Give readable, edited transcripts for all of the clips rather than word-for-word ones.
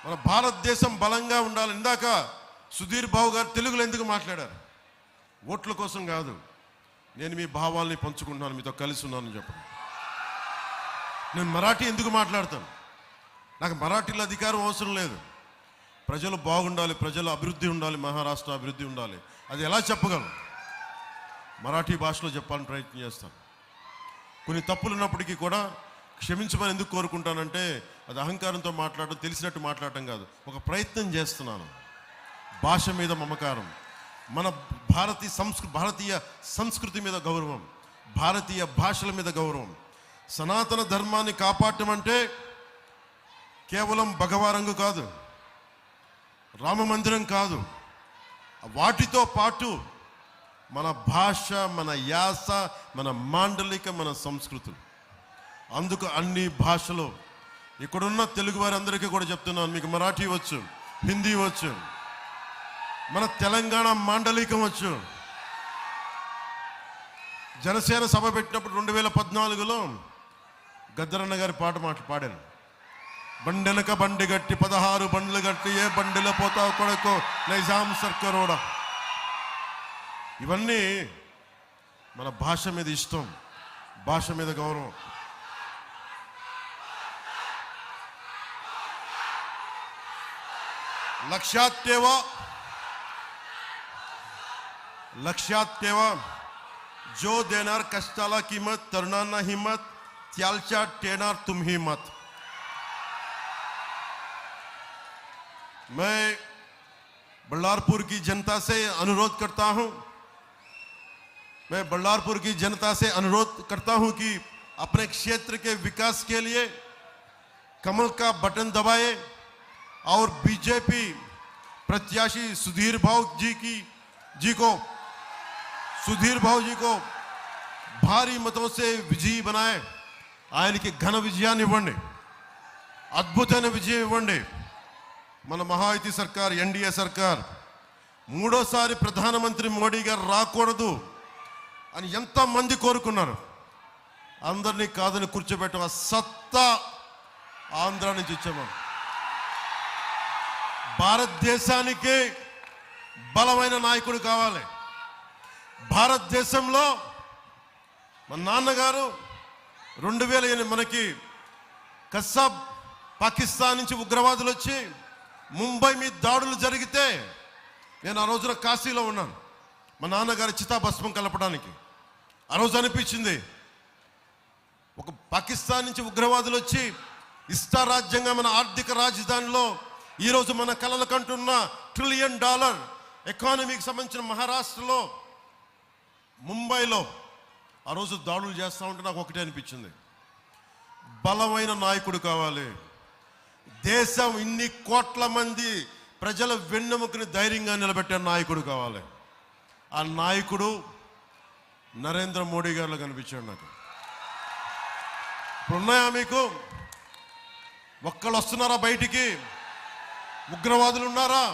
మన భారతదేశం బలంగా ఉండాలి. ఇందాక సుధీర్ బాబు గారు తెలుగులో ఎందుకు మాట్లాడారు? ఓట్ల కోసం కాదు, నేను మీ భావాల్ని పంచుకుంటున్నాను, మీతో కలిసి ఉన్నానని చెప్పండి. నేను మరాఠీ ఎందుకు మాట్లాడతాను? నాకు మరాఠీలో అధికారం అవసరం లేదు. ప్రజలు బాగుండాలి, ప్రజల అభివృద్ధి ఉండాలి, మహారాష్ట్ర అభివృద్ధి ఉండాలి. అది ఎలా చెప్పగలను? మరాఠీ భాషలో చెప్పాలని ప్రయత్నం చేస్తాను. కొన్ని తప్పులు ఉన్నప్పటికీ కూడా క్షమించమని ఎందుకు కోరుకుంటానంటే అది అహంకారంతో మాట్లాడడం, తెలిసినట్టు మాట్లాడటం కాదు, ఒక ప్రయత్నం చేస్తున్నాను. భాష మీద మమకారం, మన భారతీయ సంస్కృతి మీద గౌరవం, భారతీయ భాషల మీద గౌరవం. సనాతన ధర్మాన్ని కాపాడటం అంటే కేవలం భగవారంగు కాదు, రామ మందిరం కాదు, వాటితో పాటు మన భాష, మన యాస, మన మాండలిక, మన సంస్కృతులు. అందుకు అన్ని భాషలు ఇక్కడున్న తెలుగు వారందరికీ కూడా చెప్తున్నాను, మీకు మరాఠీ వచ్చు, హిందీ వచ్చు, మన తెలంగాణ మాండలికం వచ్చు. జనసేన సభ పెట్టినప్పుడు 2014లో గద్దరన్న గారి పాట పాడాను. బండెనక బండి గట్టి 16 బండ్లు గట్టి ఏ బండిలో పోతావు కొడుకో నైజాం సర్కరోడా. ఇవన్నీ మన భాష మీద ఇష్టం, భాష మీద గౌరవం. लक्षात ठेवा जो देणार कष्टाला किंमत, तरुणांना हिम्मत, त्यालच्या टेणार तुम्ही मत. मैं बल्लारपुर की जनता से अनुरोध करता हूं, कि अपने क्षेत्र के विकास के लिए कमल का बटन दबाए और बीजेपी प्रत्याशी सुधीर भाऊ जी को भारी मतों से विजयी बनाए. ఆయనకి ఘన విజయాన్ని ఇవ్వండి, అద్భుతమైన విజయం ఇవ్వండి. మన మహాయుతి సర్కార్, ఎన్డీఏ సర్కార్ మూడోసారి ప్రధానమంత్రి మోడీ గారు రాకూడదు అని ఎంతమంది కోరుకున్నారు. అందరినీ కాదని కూర్చోబెట్టం ఆ సత్తా ఆంధ్ర నుంచి ఇచ్చాము. భారతదేశానికి బలమైన నాయకుడు కావాలి. భారతదేశంలో మన నాన్నగారు 2008 మనకి కస్సాబ్ పాకిస్తాన్ నుంచి ఉగ్రవాదులు వచ్చి ముంబై మీద దాడులు జరిగితే నేను ఆ రోజున కాశీలో ఉన్నాను. మా నాన్నగారి చితాభస్మం కలపడానికి ఆ రోజు అనిపించింది, ఒక పాకిస్తాన్ నుంచి ఉగ్రవాదులు వచ్చి ఇష్టారాజ్యంగా మన ఆర్థిక రాజధానిలో ఈరోజు మన కలలు కంటున్న $1 ట్రిలియన్ ఎకానమీకి సంబంధించిన మహారాష్ట్రలో ముంబైలో ఆ రోజు దాడులు చేస్తూ ఉంటే నాకు ఒకటే అనిపించింది, బలమైన నాయకుడు కావాలి. దేశం ఇన్ని కోట్ల మంది ప్రజల వెన్నెముకని ధైర్యంగా నిలబెట్టే నాయకుడు కావాలి. ఆ నాయకుడు నరేంద్ర మోడీ గారిలో కనిపించాడు నాకు. ఇప్పుడు ఉన్నాయా మీకు? ఒక్కళ్ళు వస్తున్నారా బయటికి? ఉగ్రవాదులు ఉన్నారా?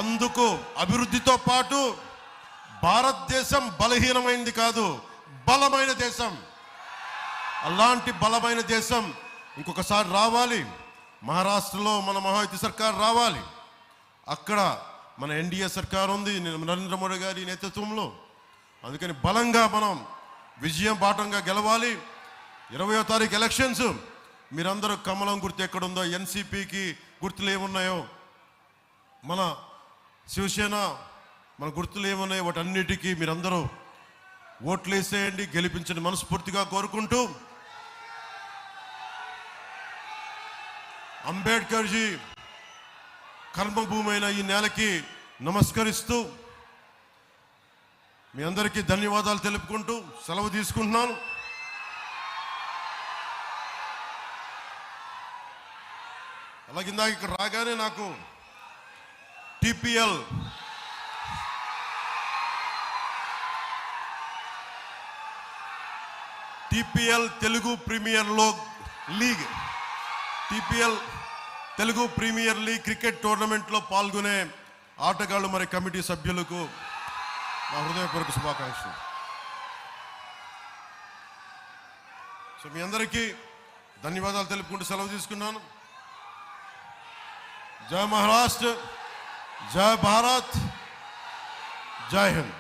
అందుకు అభివృద్ధితో పాటు భారతదేశం బలహీనమైంది కాదు, బలమైన దేశం. అలాంటి బలమైన దేశం ఇంకొకసారి రావాలి. మహారాష్ట్రలో మన మహాయుతి సర్కార్ రావాలి, అక్కడ మన ఎన్డీఏ సర్కార్ ఉంది నరేంద్ర మోడీ గారి నేతృత్వంలో. అందుకని బలంగా మనం విజయం బాటంగా గెలవాలి. 20వ తారీఖు ఎలక్షన్స్. మీరందరూ కమలం గుర్తు ఎక్కడుందో, ఎన్సీపీకి గుర్తులు ఏమున్నాయో, మన శివసేన మన గుర్తులు ఏమున్నాయో వాటన్నిటికీ మీరందరూ ఓట్లు వేసేయండి, గెలిపించండి మనస్ఫూర్తిగా కోరుకుంటూ, అంబేద్కర్ జీ కర్మభూమి అయిన ఈ నేలకి నమస్కరిస్తూ మీ అందరికీ ధన్యవాదాలు తెలుపుకుంటూ సెలవు తీసుకుంటున్నాను. అలాగే ఇందాక ఇక్కడ రాగానే నాకు TPL Telugu premier league Telugu premier league cricket టోర్నమెంట్లో పాల్గొనే ఆటగాళ్ళు మరి కమిటీ సభ్యులకు నా హృదయపూర్వక శుభాకాంక్షలు. సో మీ అందరికీ ధన్యవాదాలు తెలుపుకుంటూ సెలవు తీసుకున్నాను. జై మహారాష్ట్ర, జై భారత్, జై హింద్.